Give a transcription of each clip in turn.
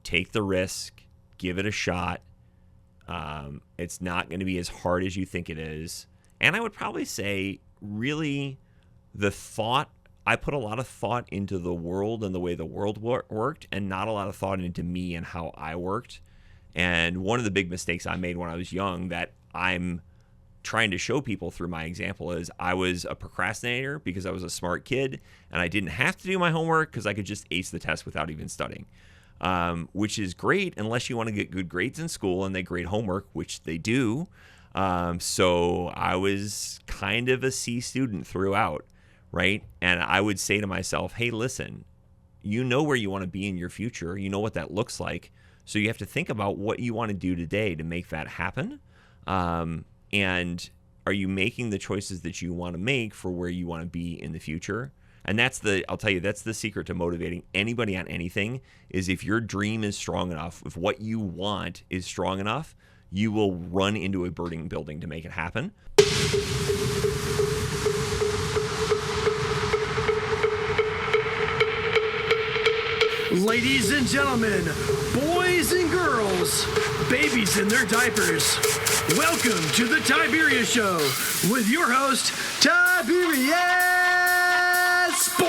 take the risk, give it a shot. It's not going to be as hard as you think it is. And I would probably say, really, I put a lot of thought into the world and the way the world worked, and not a lot of thought into me and how I worked. And one of the big mistakes I made when I was young that I'm trying to show people through my example is I was a procrastinator because I was a smart kid and I didn't have to do my homework because I could just ace the test without even studying, which is great unless you want to get good grades in school and they grade homework, which they do. So I was kind of a C student throughout, right? And I would say to myself, hey, listen, you know where you want to be in your future. You know what that looks like. So you have to think about what you want to do today to make that happen. And are you making the choices that you want to make for where you want to be in the future? And I'll tell you, that's the secret to motivating anybody on anything, is if your dream is strong enough, if what you want is strong enough, you will run into a burning building to make it happen. Ladies and gentlemen, boys and girls, babies in their diapers, welcome to the Tiberius Show with your host, Tiberius Boy.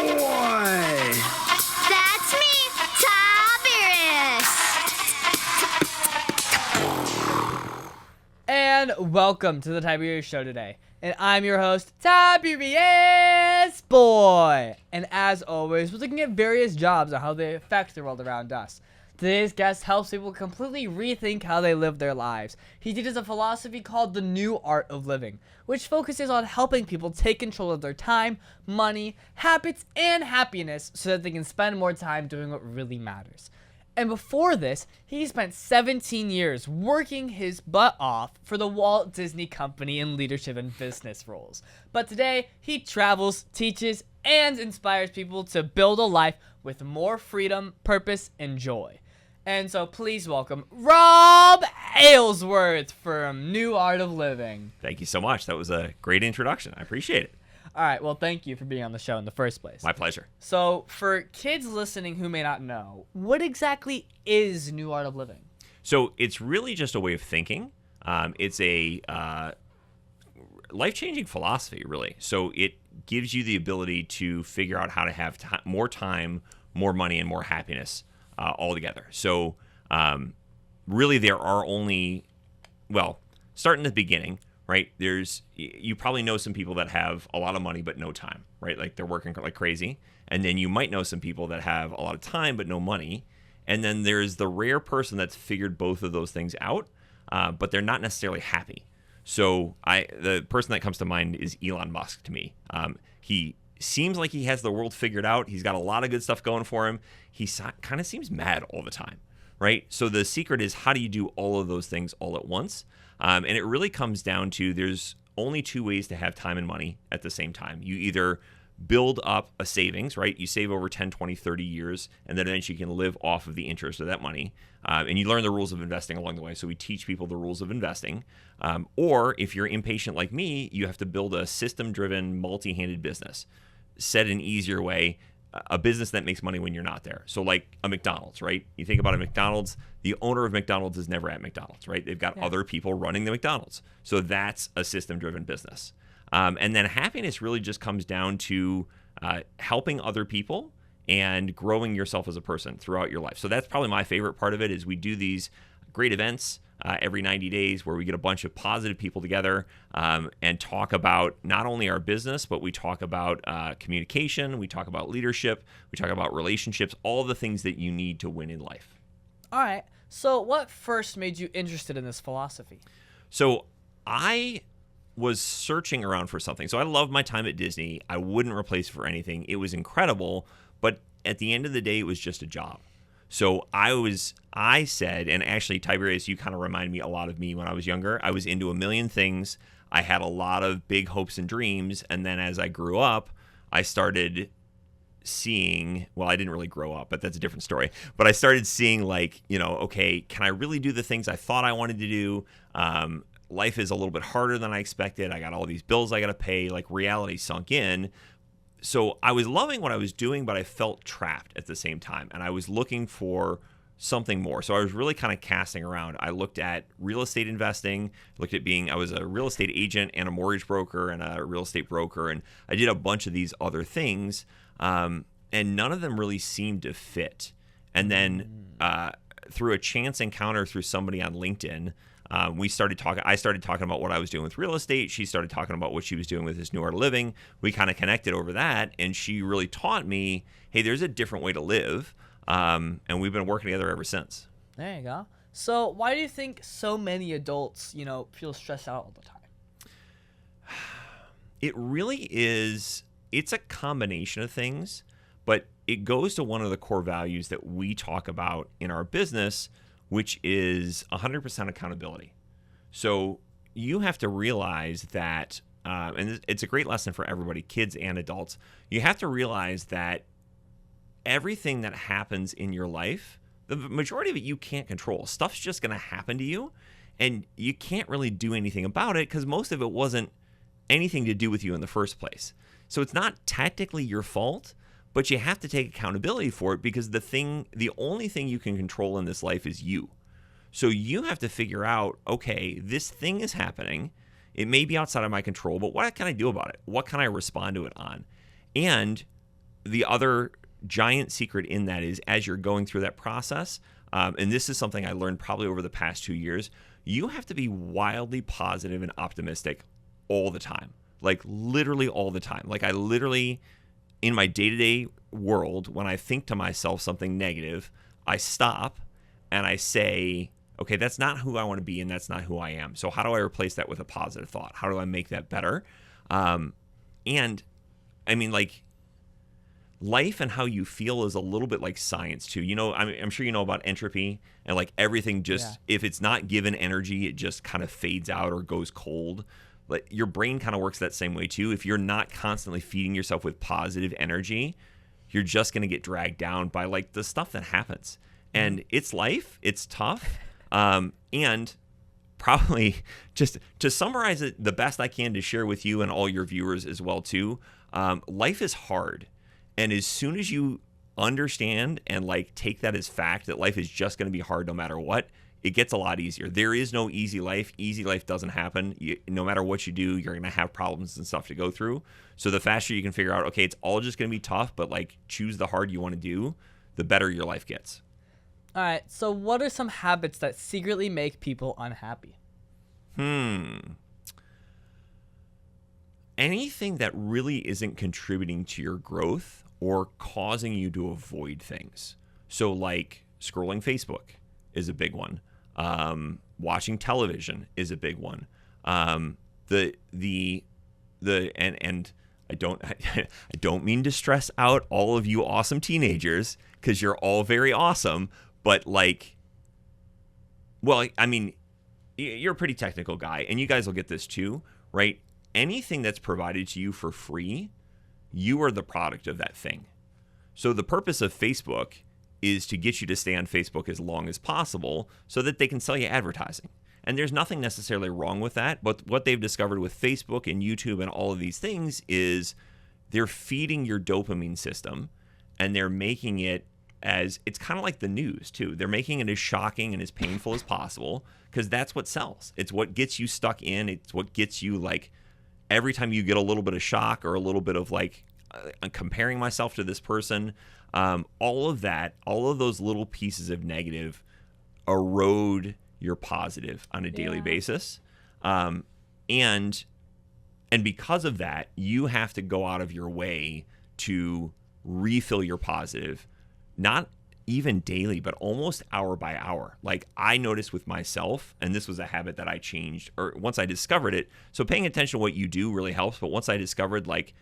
That's me, Tiberius. And welcome to the Tiberius Show today. And I'm your host, Tiberius Boy. And as always, we're looking at various jobs and how they affect the world around us. Today's guest helps people completely rethink how they live their lives. He teaches a philosophy called the New Art of Living, which focuses on helping people take control of their time, money, habits, and happiness so that they can spend more time doing what really matters. And before this, he spent 17 years working his butt off for the Walt Disney Company in leadership and business roles. But today, he travels, teaches, and inspires people to build a life with more freedom, purpose, and joy. And so please welcome Rob Aylesworth from New Art of Living. Thank you so much. That was a great introduction. I appreciate it. All right, well, thank you for being on the show in the first place. My pleasure. So, for kids listening who may not know, what exactly is New Art of Living? So, it's really just a way of thinking. It's a life-changing philosophy, really. So, it gives you the ability to figure out how to have more time, more money, and more happiness all together. So, really, there are only, starting at the beginning, right? You probably know some people that have a lot of money but no time, right? Like they're working like crazy. And then you might know some people that have a lot of time but no money. And then there's the rare person that's figured both of those things out, but they're not necessarily happy. So the person that comes to mind is Elon Musk to me. He seems like he has the world figured out. He's got a lot of good stuff going for him. He kind of seems mad all the time, right? So the secret is, how do you do all of those things all at once? And it really comes down to, there's only two ways to have time and money at the same time. You either build up a savings, right? You save over 10, 20, 30 years, and then eventually you can live off of the interest of that money. And you learn the rules of investing along the way. So we teach people the rules of investing. Or if you're impatient like me, you have to build a system-driven, multi-handed business. Said an easier way, a business that makes money when you're not there. So like a McDonald's, right? You think about a McDonald's, the owner of McDonald's is never at McDonald's, right? They've got other people running the McDonald's. So that's a system-driven business. And then happiness really just comes down to helping other people and growing yourself as a person throughout your life. So that's probably my favorite part of it, is we do these great events every 90 days where we get a bunch of positive people together and talk about not only our business, but we talk about communication, we talk about leadership, we talk about relationships, all the things that you need to win in life. All right. So what first made you interested in this philosophy? So I was searching around for something. So I loved my time at Disney. I wouldn't replace it for anything. It was incredible, but at the end of the day, it was just a job. So I said, and actually, Tiberius, you kind of remind me a lot of me when I was younger. I was into a million things. I had a lot of big hopes and dreams. And then as I grew up, I started seeing, well, I didn't really grow up, but that's a different story. But I started seeing like, okay, can I really do the things I thought I wanted to do? Life is a little bit harder than I expected. I got all these bills I got to pay. Like reality sunk in. So I was loving what I was doing, but I felt trapped at the same time. And I was looking for something more. So I was really kind of casting around. I looked at real estate investing, I was a real estate agent and a mortgage broker and a real estate broker. And I did a bunch of these other things. And none of them really seemed to fit. And then through a chance encounter through somebody on LinkedIn, I started talking about what I was doing with real estate. She started talking about what she was doing with this New Art of Living. We kind of connected over that. And she really taught me, hey, there's a different way to live. And we've been working together ever since. There you go. So why do you think so many adults, feel stressed out all the time? It really is, it's a combination of things, but it goes to one of the core values that we talk about in our business, which is 100% accountability. So you have to realize that, and it's a great lesson for everybody, kids and adults, you have to realize that everything that happens in your life, the majority of it you can't control. Stuff's just going to happen to you, and you can't really do anything about it because most of it wasn't anything to do with you in the first place. So it's not technically your fault, but you have to take accountability for it because the only thing you can control in this life is you. So you have to figure out, okay, this thing is happening. It may be outside of my control, but what can I do about it? What can I respond to it on? And the other giant secret in that is as you're going through that process, and this is something I learned probably over the past 2 years, you have to be wildly positive and optimistic all the time. Like literally all the time. Like I literally, in my day-to-day world, when I think to myself something negative, I stop and I say, okay, that's not who I want to be and that's not who I am. So how do I replace that with a positive thought? How do I make that better? And I mean, like, life and how you feel is a little bit like science too. I'm sure you know about entropy and like everything just, if it's not given energy, it just kind of fades out or goes cold. Like your brain kind of works that same way too. If you're not constantly feeding yourself with positive energy, you're just going to get dragged down by like the stuff that happens. And it's life, it's tough. And probably just to summarize it the best I can to share with you and all your viewers as well too, life is hard. And as soon as you understand and like take that as fact that life is just going to be hard no matter what, it gets a lot easier. There is no easy life. Easy life doesn't happen. No matter what you do, you're going to have problems and stuff to go through. So the faster you can figure out, okay, it's all just going to be tough, but like choose the hard you want to do, the better your life gets. All right. So what are some habits that secretly make people unhappy? Anything that really isn't contributing to your growth or causing you to avoid things. So like scrolling Facebook is a big one. Watching television is a big one. And I don't mean to stress out all of you awesome teenagers because you're all very awesome, but like, well, I mean, you're a pretty technical guy and you guys will get this too, right? Anything that's provided to you for free, you are the product of that thing. So the purpose of Facebook is to get you to stay on Facebook as long as possible so that they can sell you advertising. And there's nothing necessarily wrong with that, but what they've discovered with Facebook and YouTube and all of these things is they're feeding your dopamine system and they're making it as, it's kind of like the news too. They're making it as shocking and as painful as possible because that's what sells. It's what gets you stuck in. It's what gets you like, every time you get a little bit of shock or a little bit of like, I'm comparing myself to this person, all of that, all of those little pieces of negative erode your positive on a daily basis. And because of that, you have to go out of your way to refill your positive, not even daily, but almost hour by hour. Like I noticed with myself, and this was a habit that I changed, or once I discovered it. So paying attention to what you do really helps. But once I discovered, like,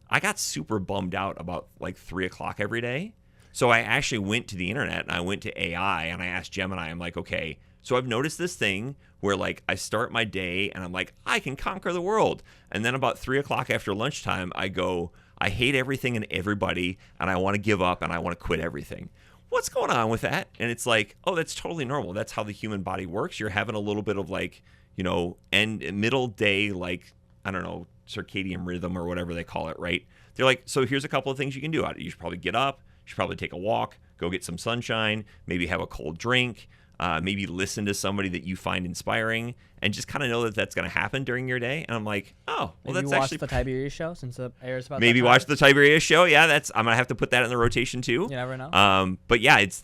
I got super bummed out about like 3 o'clock every day. So I actually went to the internet and I went to AI and I asked Gemini, I'm like, okay, so I've noticed this thing where like I start my day and I'm like, I can conquer the world. And then about 3 o'clock after lunchtime, I go, I hate everything and everybody and I want to give up and I want to quit everything. What's going on with that? And it's like, oh, that's totally normal. That's how the human body works. You're having a little bit of like, middle day, like, I don't know, circadian rhythm or whatever they call it, right? They're like, so here's a couple of things you can do. You should probably get up. You should probably take a walk, go get some sunshine, maybe have a cold drink, maybe listen to somebody that you find inspiring, and just kind of know that that's going to happen during your day. And I'm like, oh, well, Maybe that's watch actually the Tiberius Show since it airs about. maybe that watch time. the Tiberius Show. Yeah, I'm gonna have to put that in the rotation too. You never know. But yeah, it's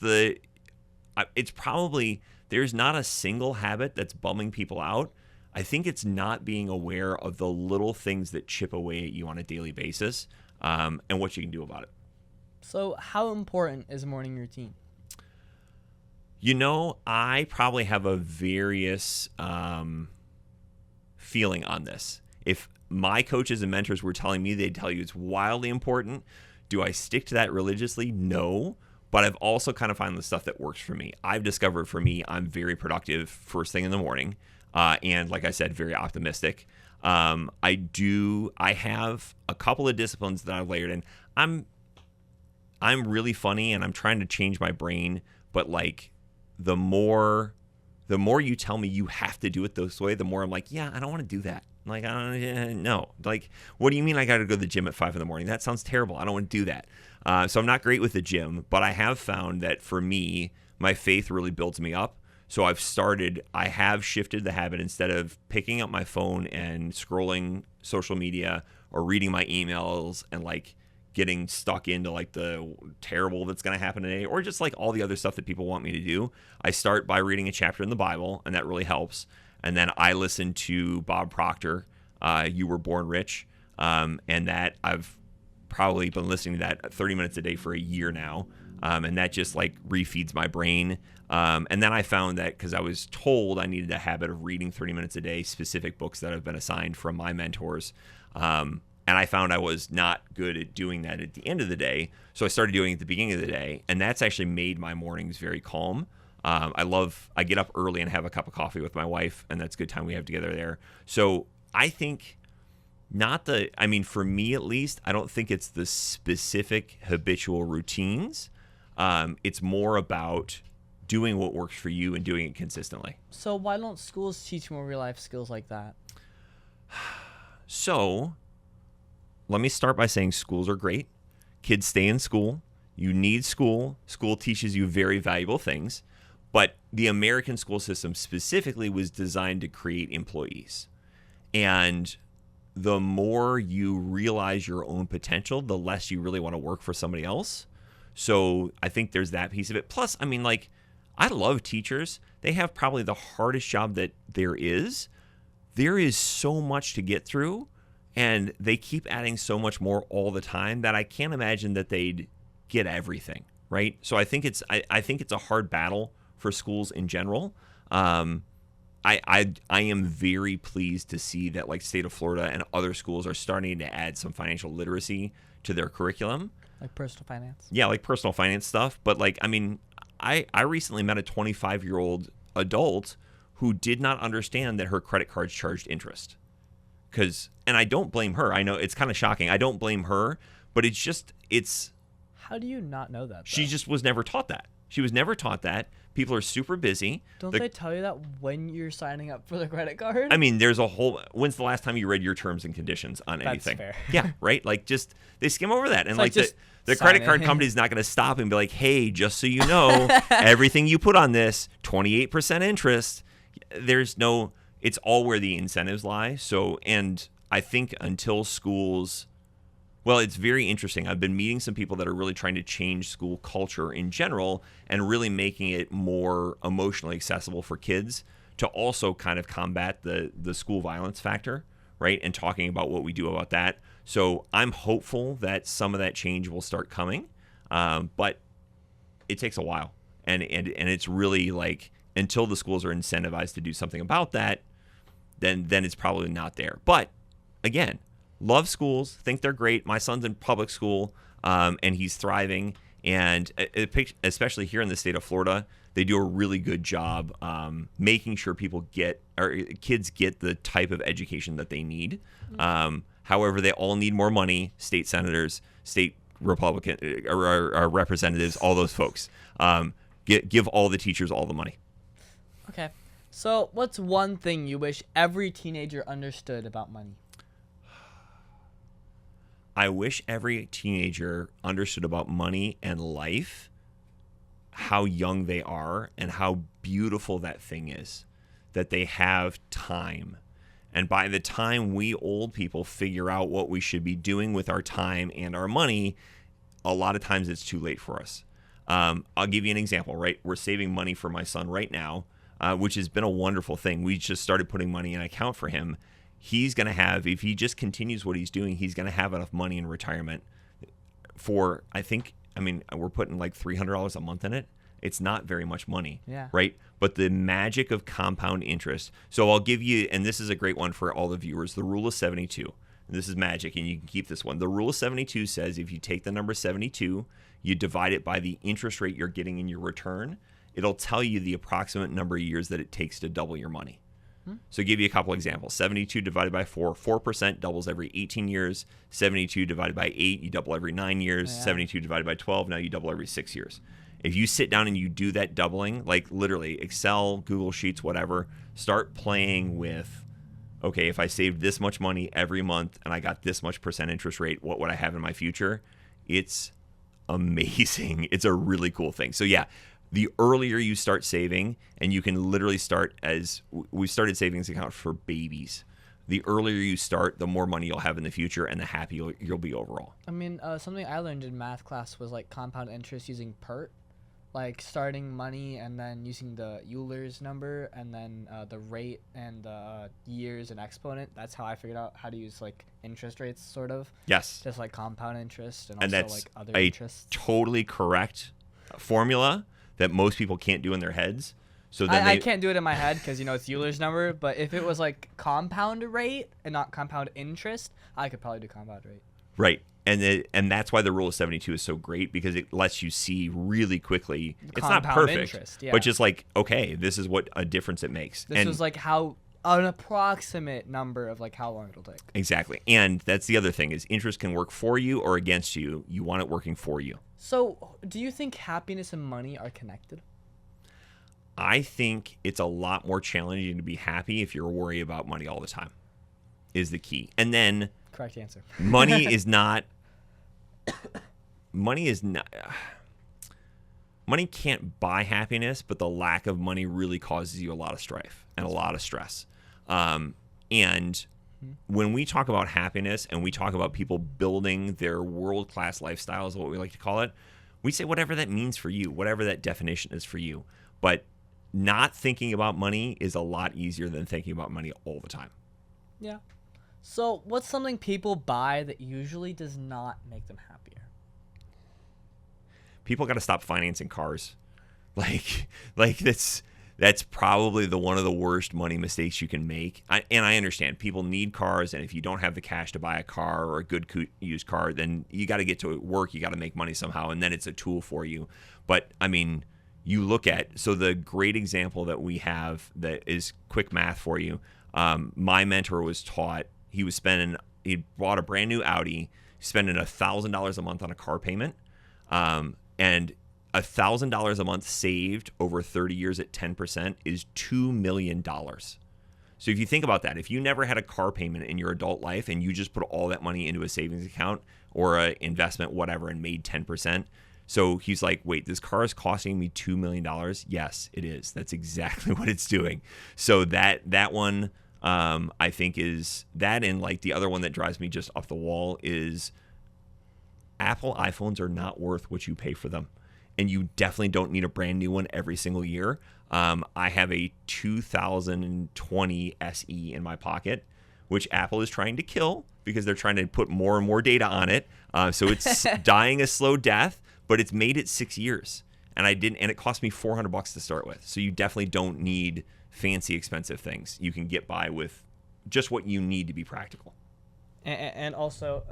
probably there's not a single habit that's bumming people out. I think it's not being aware of the little things that chip away at you on a daily basis, and what you can do about it. So how important is a morning routine? I probably have a various feeling on this. If my coaches and mentors were telling me, they'd tell you it's wildly important. Do I stick to that religiously? No. But I've also kind of found the stuff that works for me. I've discovered for me, I'm very productive first thing in the morning. And like I said, very optimistic. I have a couple of disciplines that I've layered in. I'm really funny and I'm trying to change my brain, but like the more you tell me you have to do it this way, the more I'm like, yeah, I don't want to do that. Like, no. Like, what do you mean I got to go to the gym at 5 a.m? That sounds terrible. I don't want to do that. So I'm not great with the gym, but I have found that for me, my faith really builds me up. So I have shifted the habit. Instead of picking up my phone and scrolling social media or reading my emails and like getting stuck into like the terrible that's going to happen today, or just like all the other stuff that people want me to do, I start by reading a chapter in the Bible, and that really helps. And then I listen to Bob Proctor, You Were Born Rich, and that I've probably been listening to that 30 minutes a day for a year now, and that just like refeeds my brain. And then I found that because I was told I needed a habit of reading 30 minutes a day, specific books that have been assigned from my mentors. And I found I was not good at doing that at the end of the day. So I started doing it at the beginning of the day. And that's actually made my mornings very calm. I get up early and have a cup of coffee with my wife, and that's a good time we have together there. So I think for me at least, I don't think it's the specific habitual routines. It's more about doing what works for you and doing it consistently. So why don't schools teach more real life skills like that? So let me start by saying schools are great. Kids stay in school. You need school. School teaches you very valuable things. But the American school system specifically was designed to create employees. And the more you realize your own potential, the less you really want to work for somebody else. So I think there's that piece of it. Plus, I love teachers. They have probably the hardest job that there is. There is so much to get through, and they keep adding so much more all the time that I can't imagine that they'd get everything, right? So I think it's a hard battle for schools in general. I am very pleased to see that like state of Florida and other schools are starting to add some financial literacy to their curriculum. Like personal finance? Yeah, like personal finance stuff. But I recently met a 25-year-old adult who did not understand that her credit cards charged interest. And I don't blame her. I know it's kind of shocking. I don't blame her, but it's. How do you not know that, though? She just was never taught that. She was never taught that. People are super busy. Don't they tell you that when you're signing up for the credit card? There's a whole. When's the last time you read your terms and conditions on anything? That's fair. Yeah, right. Like they skim over that, and It's the credit card company's not going to stop and be like, "Hey, just so you know, everything you put on this, 28% interest." There's no. It's all where the incentives lie. So, and I think until schools. Well, it's very interesting. I've been meeting some people that are really trying to change school culture in general and really making it more emotionally accessible for kids to also kind of combat the school violence factor, right? And talking about what we do about that. So I'm hopeful that some of that change will start coming, but it takes a while. And it's really like until the schools are incentivized to do something about that, then it's probably not there. But again, love schools, think they're great. My son's in public school, and he's thriving. And especially here in the state of Florida, they do a really good job making sure kids get the type of education that they need. However, they all need more money. State senators, state Republican or representatives, all those folks. Give all the teachers all the money. Okay. So what's one thing you wish every teenager understood about money? I wish every teenager understood about money and life how young they are and how beautiful that thing is, that they have time. And by the time we old people figure out what we should be doing with our time and our money, a lot of times it's too late for us. I'll give you an example, right? We're saving money for my son right now, which has been a wonderful thing. We just started putting money in an account for him. He's going to have, if he just continues what he's doing, he's going to have enough money in retirement for, we're putting like $300 a month in it. It's not very much money, right? But the magic of compound interest. So I'll give you, and this is a great one for all the viewers, the rule of 72. This is magic, and you can keep this one. The rule of 72 says if you take the number 72, you divide it by the interest rate you're getting in your return, it'll tell you the approximate number of years that it takes to double your money. So I'll give you a couple examples. 72 divided by 4, 4% doubles every 18 years. 72 divided by 8, you double every 9 years. 72 divided by 12, now you double every 6 years. If you sit down and you do that doubling, like literally Excel, Google Sheets, whatever, start playing with, okay, if I saved this much money every month and I got this much percent interest rate, what would I have in my future? It's amazing. It's a really cool thing. So yeah, the earlier you start saving, and you can literally start as we started savings account for babies. The earlier you start, the more money you'll have in the future and the happier you'll be overall. I mean, something I learned in math class was like compound interest using PERT, like starting money and then using the Euler's number and then the rate and the years and exponent. That's how I figured out how to use like interest rates, sort of. Yes. Just like compound interest and And also that's like other a interests. totally correct formula that most people can't do in their heads. So then I can't do it in my head because, it's Euler's number. But if it was like compound rate and not compound interest, I could probably do compound rate. Right. And that's why the rule of 72 is so great, because it lets you see really quickly. It's not Compound perfect, interest, yeah. but just like, okay, this is what a difference it makes. This was like how an approximate number of like how long it'll take. Exactly. And that's the other thing, is interest can work for you or against you. You want it working for you. So do you think happiness and money are connected? I think it's a lot more challenging to be happy if you're worried about money all the time, is the key. And then Correct answer. money is not money can't buy happiness, but the lack of money really causes you a lot of strife and a lot of stress. And when we talk about happiness and we talk about people building their world-class lifestyles, what we like to call it, we say whatever that means for you, whatever that definition is for you. But not thinking about money is a lot easier than thinking about money all the time. Yeah. So what's something people buy that usually does not make them happier? People got to stop financing cars. Like that's probably one of the worst money mistakes you can make. I understand people need cars, and if you don't have the cash to buy a car or a good used car, then you got to get to work. You got to make money somehow, and then it's a tool for you. But I mean, you look at, so the great example that we have that is quick math for you. My mentor was taught, he bought a brand new Audi, spending $1,000 a month on a car payment, and $1,000 a month saved over 30 years at 10% is $2 million. So if you think about that, if you never had a car payment in your adult life and you just put all that money into a savings account or an investment, whatever, and made 10%, so he's like, wait, this car is costing me $2 million? Yes, it is. That's exactly what it's doing. So that one, I think is that, and like the other one that drives me just off the wall is Apple iPhones are not worth what you pay for them. And you definitely don't need a brand new one every single year. I have a 2020 SE in my pocket, which Apple is trying to kill because they're trying to put more and more data on it. So it's dying a slow death, but it's made it 6 years. And it cost me $400 to start with. So you definitely don't need fancy, expensive things. You can get by with just what you need to be practical. And also,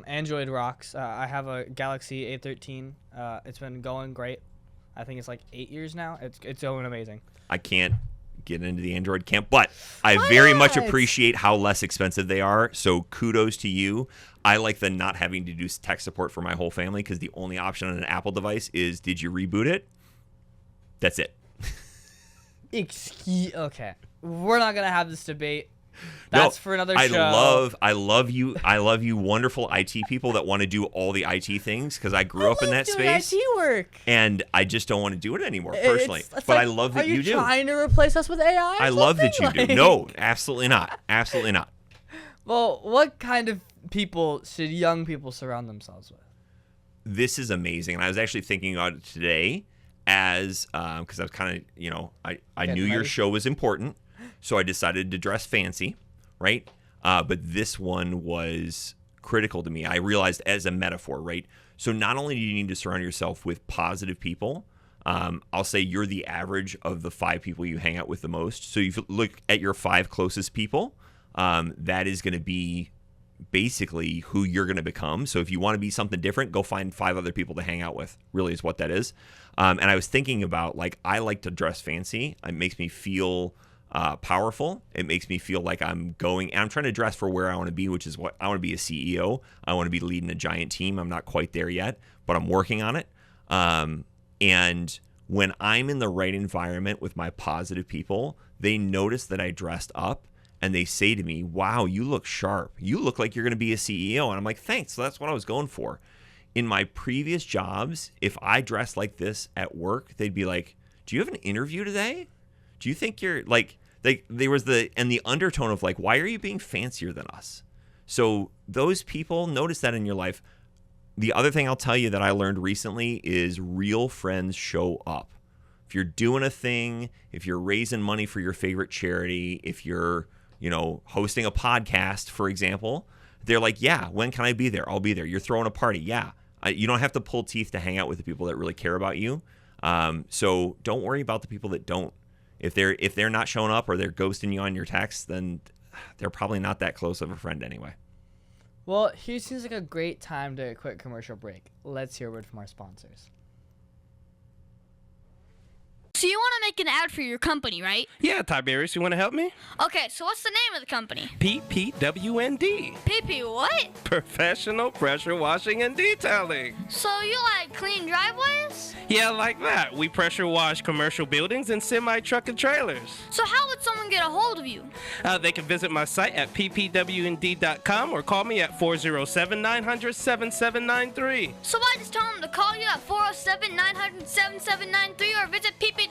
Android rocks. I have a Galaxy A13. It's been going great. I think it's like 8 years now. It's going amazing. I can't get into the Android camp, but I very much appreciate how less expensive they are. So kudos to you. I like the not having to do tech support for my whole family, because the only option on an Apple device is, did you reboot it? That's it. Okay. We're not going to have this debate. That's for another show. I love you wonderful IT people that want to do all the IT things, because I grew up in that space. IT work. And I just don't want to do it anymore personally. But like, I love that you do. Are you trying to replace us with AI? I love that you do. No, absolutely not. Absolutely not. Well, what kind of people should young people surround themselves with? This is amazing. And I was actually thinking about it today as, because I was kind of, I knew your show was important. So I decided to dress fancy, right? But this one was critical to me. I realized as a metaphor, right? So not only do you need to surround yourself with positive people, I'll say you're the average of the 5 people you hang out with the most. So if you look at your 5 closest people, that is going to be basically who you're going to become. So if you want to be something different, go find 5 other people to hang out with, really is what that is. And I was thinking about, like, I like to dress fancy. It makes me feel powerful. It makes me feel like I'm trying to dress for where I want to be, which is what I want to be a CEO. I want to be leading a giant team. I'm not quite there yet, but I'm working on it. And when I'm in the right environment with my positive people, they notice that I dressed up. And they say to me, wow, you look sharp. You look like you're going to be a CEO. And I'm like, thanks. So that's what I was going for. In my previous jobs, if I dressed like this at work, they'd be like, do you have an interview today? Do you think you're like, there was the undertone of like, why are you being fancier than us? So those people, notice that in your life. The other thing I'll tell you that I learned recently is real friends show up. If you're doing a thing, if you're raising money for your favorite charity, if you're hosting a podcast, for example, they're like, yeah, when can I be there? I'll be there. You're throwing a party. Yeah. You don't have to pull teeth to hang out with the people that really care about you. So don't worry about the people that don't. If they're not showing up or they're ghosting you on your texts, then they're probably not that close of a friend anyway. Well, here seems like a great time to quit commercial break. Let's hear a word from our sponsors. So you want to make an ad for your company, right? Yeah, Tiberius, you want to help me? Okay, so what's the name of the company? PPWND. PP what? Professional Pressure Washing and Detailing. So you like clean driveways? Yeah, like that. We pressure wash commercial buildings and semi-truck and trailers. So how would someone get a hold of you? They can visit my site at ppwnd.com or call me at 407-900-7793. So I just tell them to call you at 407-900-7793 or visit ppwnd.com?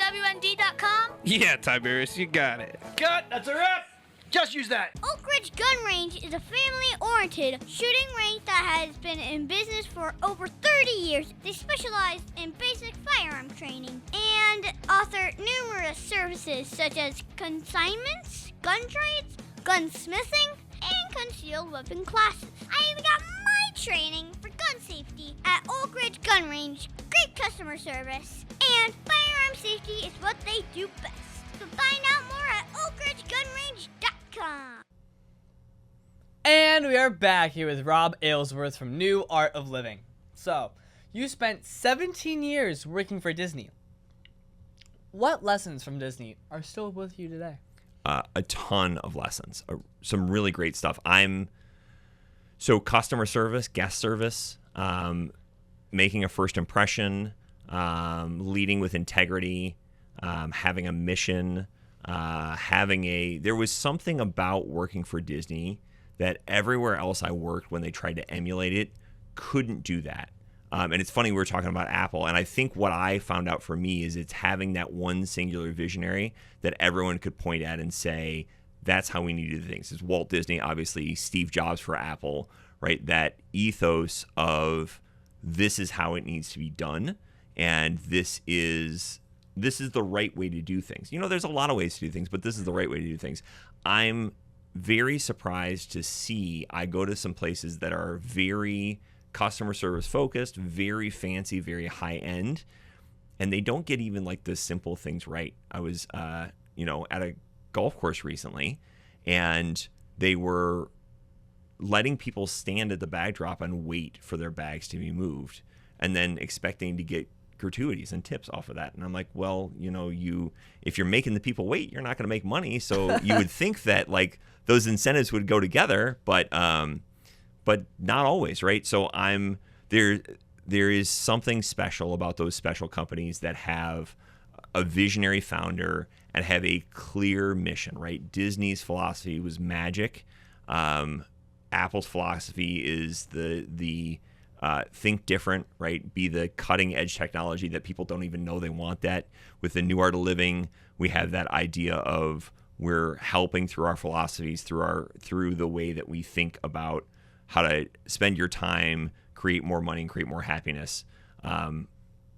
Yeah, Tiberius, you got it. Cut, that's a wrap. Just use that. Oak Ridge Gun Range is a family-oriented shooting range that has been in business for over 30 years. They specialize in basic firearm training and offer numerous services such as consignments, gun trades, gunsmithing, and concealed weapon classes. I even got my training for gun safety at Oak Ridge Gun Range. Great customer service, and firearm safety is what they do best. So find out more at oakridgegunrange.com. And we are back here with Rob Aylesworth from New Art of Living. So, you spent 17 years working for Disney. What lessons from Disney are still with you today? A ton of lessons, some really great stuff. So customer service, guest service, making a first impression, leading with integrity, having a mission, there was something about working for Disney that everywhere else I worked, when they tried to emulate it, couldn't do that. And it's funny, we were talking about Apple, and I think what I found out for me is it's having that one singular visionary that everyone could point at and say, that's how we need to do things. It's Walt Disney, obviously, Steve Jobs for Apple, right? That ethos of this is how it needs to be done, and this is the right way to do things. There's a lot of ways to do things, but this is the right way to do things. I'm very surprised to see, I go to some places that are very customer service focused, very fancy, very high end, and they don't get even like the simple things right. I was, at a golf course recently, and they were letting people stand at the bag drop and wait for their bags to be moved, and then expecting to get gratuities and tips off of that. And I'm like, well, if you're making the people wait, you're not going to make money. So you would think that like those incentives would go together, but not always, right? So there is something special about those special companies that have a visionary founder and have a clear mission, right? Disney's philosophy was magic. Apple's philosophy is the think different, right? Be the cutting edge technology that people don't even know they want that. With the new art of living, we have that idea of we're helping through our philosophies, through the way that we think about how to spend your time, create more money, and create more happiness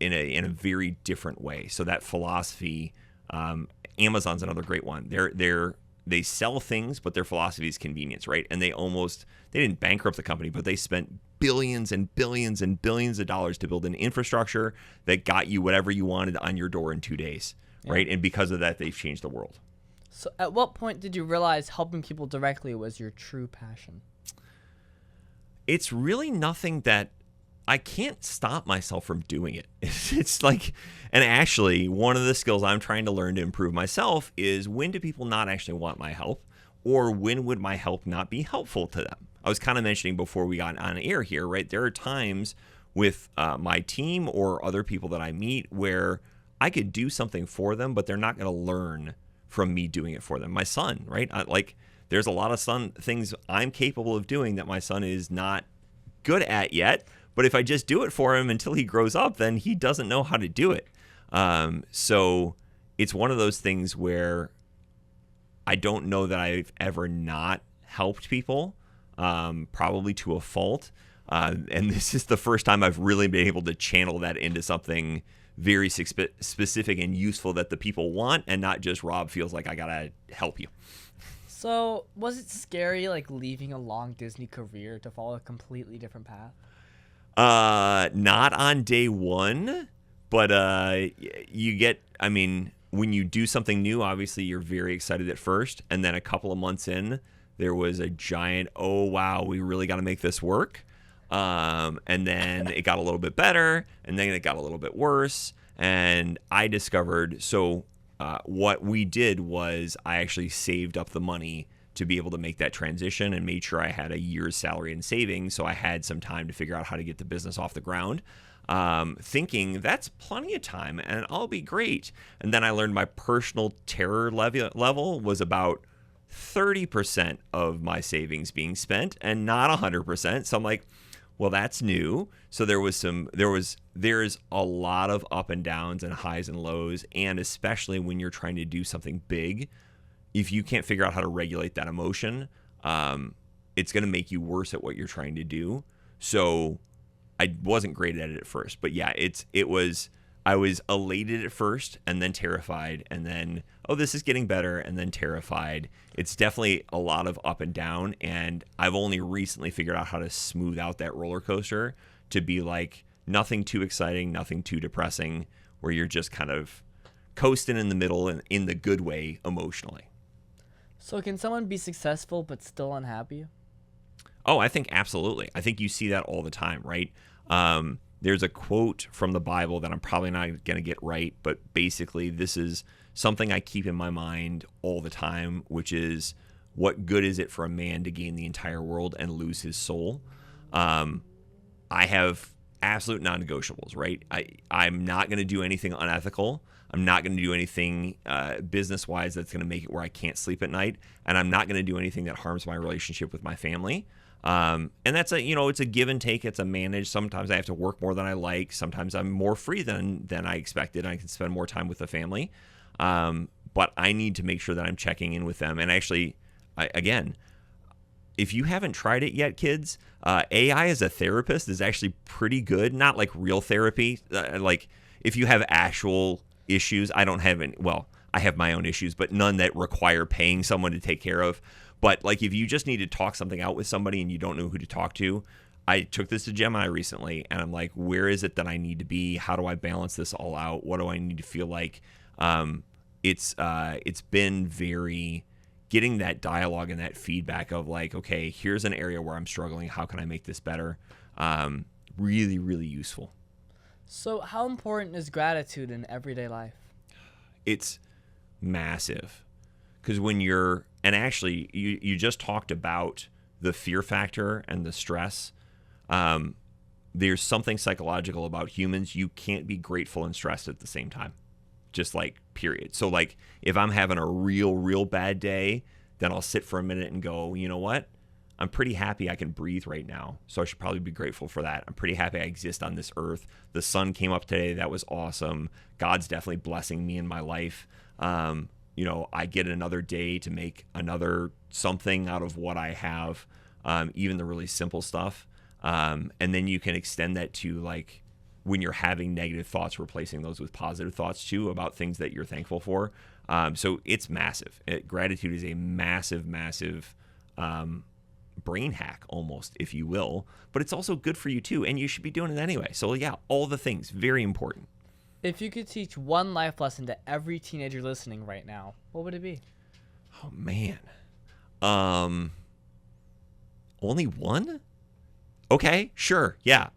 in a very different way. So that philosophy, Amazon's another great one. They sell things, but their philosophy is convenience, right? And they didn't bankrupt the company, but they spent billions and billions and billions of dollars to build an infrastructure that got you whatever you wanted on your door in 2 days, right? And because of that, they've changed the world. So at what point did you realize helping people directly was your true passion? It's really nothing that I can't stop myself from doing it. It's like, and actually one of the skills I'm trying to learn to improve myself is when do people not actually want my help, or when would my help not be helpful to them? I was kind of mentioning before we got on air here, right? There are times with my team or other people that I meet where I could do something for them, but they're not going to learn from me doing it for them. My son, right? There's a lot of things I'm capable of doing that my son is not good at yet. But if I just do it for him until he grows up, then he doesn't know how to do it. So it's one of those things where I don't know that I've ever not helped people, probably to a fault. And this is the first time I've really been able to channel that into something very specific and useful that the people want, and not just Rob feels like I got to help you. So was it scary, like leaving a long Disney career to follow a completely different path? Not on day one, but when you do something new, obviously you're very excited at first, and then a couple of months in, there was a giant, oh wow, we really got to make this work. And then it got a little bit better, and then it got a little bit worse, and I discovered, what we did was I actually saved up the money to be able to make that transition and made sure I had a year's salary in savings, so I had some time to figure out how to get the business off the ground, thinking that's plenty of time and I'll be great. And then I learned my personal terror level was about 30% of my savings being spent and not 100%. So I'm like, well, that's new. So there's a lot of up and downs and highs and lows, and especially when you're trying to do something big, if you can't figure out how to regulate that emotion, it's going to make you worse at what you're trying to do. So I wasn't great at it at first, but yeah, I was elated at first and then terrified, and then, oh, this is getting better, and then terrified. It's definitely a lot of up and down, and I've only recently figured out how to smooth out that roller coaster to be like nothing too exciting, nothing too depressing, where you're just kind of coasting in the middle and in the good way emotionally. So can someone be successful but still unhappy? Oh, I think absolutely. I think you see that all the time, right? There's a quote from the Bible that I'm probably not going to get right, but basically this is something I keep in my mind all the time, which is, what good is it for a man to gain the entire world and lose his soul? I have absolute non-negotiables, right? I'm not going to do anything unethical. I'm not going to do anything business-wise that's going to make it where I can't sleep at night, and I'm not going to do anything that harms my relationship with my family. And that's it's a give and take. It's a manage. Sometimes I have to work more than I like. Sometimes I'm more free than I expected. I can spend more time with the family. But I need to make sure that I'm checking in with them. And actually, again, if you haven't tried it yet, kids, AI as a therapist is actually pretty good. Not like real therapy. Like if you have actual issues, I don't have any. Well, I have my own issues, but none that require paying someone to take care of. But like if you just need to talk something out with somebody and you don't know who to talk to, I took this to Gemini recently, and I'm like, where is it that I need to be? How do I balance this all out? What do I need to feel like? It's been very getting that dialogue and that feedback of like, okay, here's an area where I'm struggling. How can I make this better? Really, really useful. So how important is gratitude in everyday life? It's massive. Because when you're, and actually you just talked about the fear factor and the stress. There's something psychological about humans. You can't be grateful and stressed at the same time. just like period. So like if I'm having a real bad day, then I'll sit for a minute and go, you know what? I'm pretty happy I can breathe right now. So I should probably be grateful for that. I'm pretty happy I exist on this earth. The sun came up today. That was awesome. God's definitely blessing me in my life. You know, I get another day to make another something out of what I have, even the really simple stuff. And then you can extend that to like when you're having negative thoughts, replacing those with positive thoughts too about things that you're thankful for. So it's massive. Gratitude is a massive brain hack almost, if you will, but it's also good for you too, and you should be doing it anyway. So yeah, all the things, very important. If you could teach one life lesson to every teenager listening right now, what would it be? Oh man. Only one? Okay, sure. Yeah.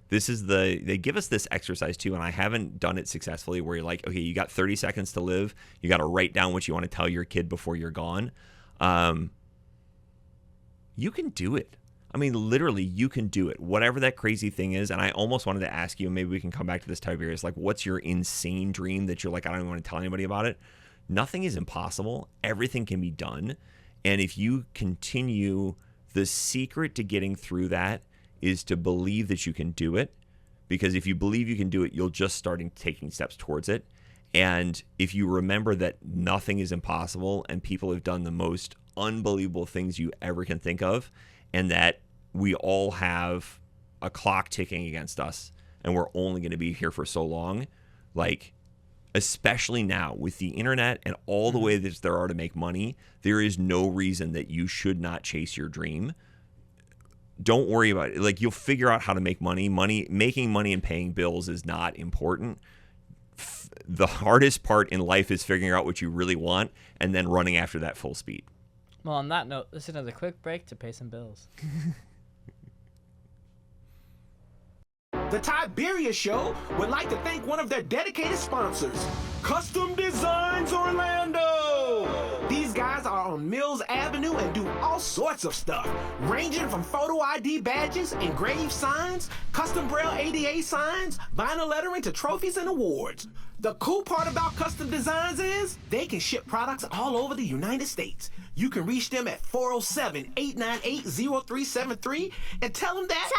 They give us this exercise too, and I haven't done it successfully, where you're like, okay, you got 30 seconds to live. You got to write down what you want to tell your kid before you're gone. You can do it. I mean, literally, you can do it. Whatever that crazy thing is, and I almost wanted to ask you, maybe we can come back to this, Tiberius, like, what's your insane dream that you're like, I don't even want to tell anybody about it? Nothing is impossible. Everything can be done. And if you continue, the secret to getting through that is to believe that you can do it. Because if you believe you can do it, you'll just start taking steps towards it. And if you remember that nothing is impossible and people have done the most unbelievable things you ever can think of, and that we all have a clock ticking against us and we're only going to be here for so long, like, especially now with the internet and all the ways there are to make money, there is no reason that you should not chase your dream. Don't worry about it. Like, you'll figure out how to make money. Making money and paying bills is not important. The hardest part in life is figuring out what you really want and then running after that full speed. Well, on that note, let's take another quick break to pay some bills. The Tiberius Show would like to thank one of their dedicated sponsors, Custom Designs Orlando. These guys are on Mills Avenue and do all sorts of stuff, ranging from photo ID badges, engraved signs, custom braille ADA signs, vinyl lettering to trophies and awards. The cool part about Custom Designs is they can ship products all over the United States. You can reach them at 407-898-0373 and tell them that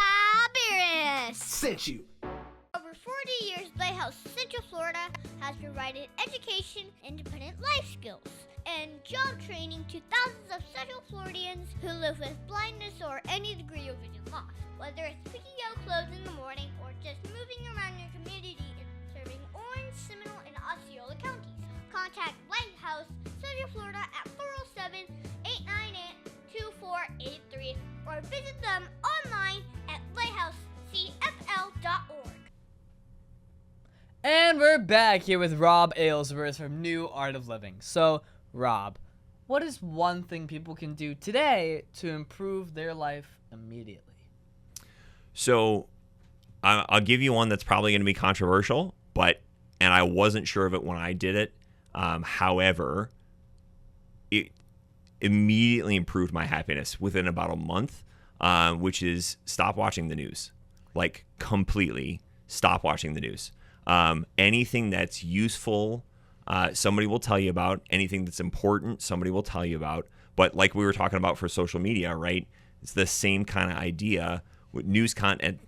Tiberius sent you. Over 40 years, Lighthouse Central Florida has provided education, independent life skills, and job training to thousands of Central Floridians who live with blindness or any degree of vision loss. Whether it's picking out clothes in the morning or just moving around your community and serving Orange, Seminole, and Osceola counties, contact Lighthouse Central Florida at 407-898-2483 or visit them online at lighthousecfl.org. And we're back here with Rob Aylesworth from New Art of Living. So, Rob, what is one thing people can do today to improve their life immediately? So I'll give you one that's probably going to be controversial, and I wasn't sure of it when I did it. However, it immediately improved my happiness within about a month, which is stop watching the news. Like, completely stop watching the news. Anything that's useful, somebody will tell you about. Anything that's important, somebody will tell you about. But like we were talking about for social media, right? It's the same kind of idea. News content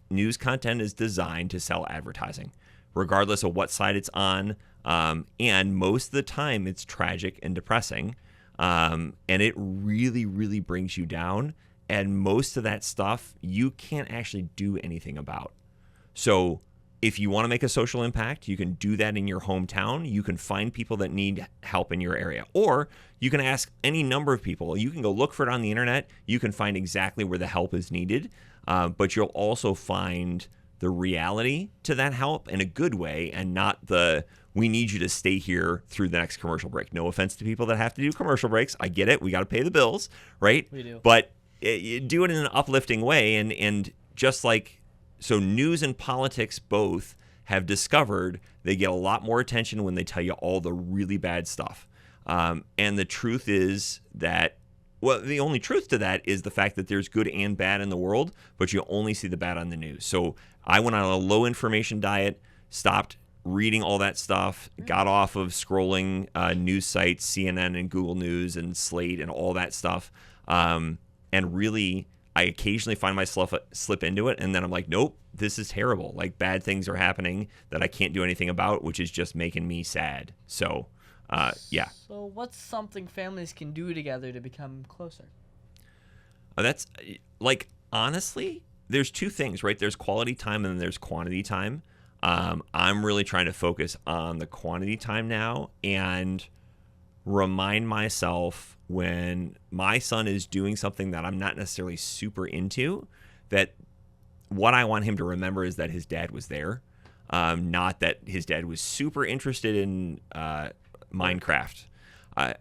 is designed to sell advertising, regardless of what side it's on. And most of the time, it's tragic and depressing. And it really, really brings you down. And most of that stuff, you can't actually do anything about. So if you want to make a social impact, you can do that in your hometown. You can find people that need help in your area. Or you can ask any number of people. You can go look for it on the internet. You can find exactly where the help is needed. But you'll also find the reality to that help in a good way, and not the, we need you to stay here through the next commercial break. No offense to people that have to do commercial breaks. I get it. We got to pay the bills, right? We do. But you do it in an uplifting way. And just like, so news and politics both have discovered they get a lot more attention when they tell you all the really bad stuff. And the truth is that, well, the only truth to that is the fact that there's good and bad in the world, but you only see the bad on the news. So I went on a low information diet, stopped reading all that stuff, got off of scrolling news sites, CNN and Google News and Slate and all that stuff. And really, I occasionally find myself slip into it, and then I'm like, nope, this is terrible. Like, bad things are happening that I can't do anything about, which is just making me sad. So, yeah. So what's something families can do together to become closer? That's, like, honestly, there's two things, right? There's quality time and then there's quantity time. I'm really trying to focus on the quantity time now and remind myself when my son is doing something that I'm not necessarily super into, that what I want him to remember is that his dad was there, not that his dad was super interested in Minecraft.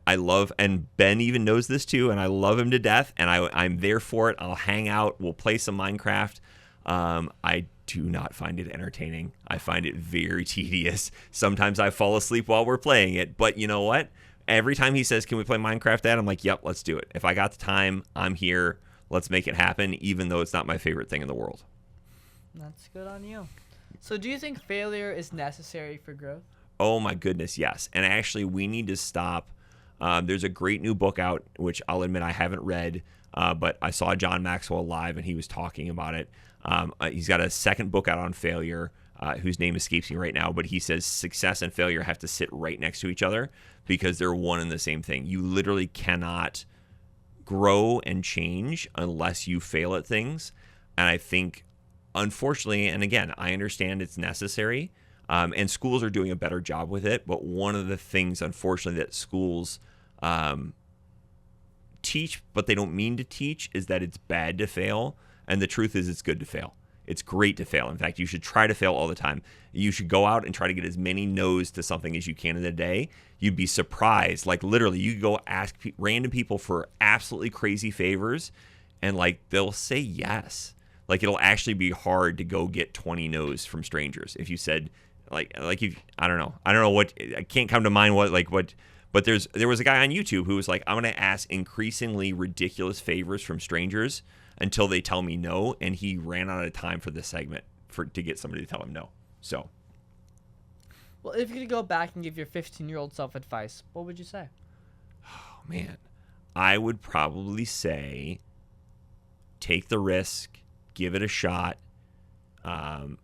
I love, and Ben even knows this too, and I love him to death, and I'm there for it. I'll hang out. We'll play some Minecraft. I do not find it entertaining. I find it very tedious. Sometimes I fall asleep while we're playing it, but you know what? Every time he says, can we play Minecraft, Dad? I'm like, yep, let's do it. If I got the time, I'm here. Let's make it happen, even though it's not my favorite thing in the world. That's good on you. So do you think failure is necessary for growth? Oh, my goodness, yes. And actually, we need to stop. There's a great new book out, which I'll admit I haven't read, but I saw John Maxwell live, and he was talking about it. He's got a second book out on failure, whose name escapes me right now, but he says success and failure have to sit right next to each other because they're one and the same thing. You literally cannot grow and change unless you fail at things. And I think, unfortunately, and again, I understand it's necessary, and schools are doing a better job with it, but one of the things, unfortunately, that schools teach, but they don't mean to teach, is that it's bad to fail. And the truth is, it's good to fail. It's great to fail. In fact, you should try to fail all the time. You should go out and try to get as many no's to something as you can in a day. You'd be surprised. Like, literally, you could go ask random people for absolutely crazy favors, and, like, they'll say yes. Like, it'll actually be hard to go get 20 no's from strangers. If you said, like if, I don't know what, I can't come to mind but there was a guy on YouTube who was like, I'm going to ask increasingly ridiculous favors from strangers until they tell me no, and he ran out of time for this segment to get somebody to tell him no. So, well, if you could go back and give your 15-year-old self advice, what would you say? Oh man, I would probably say take the risk, give it a shot.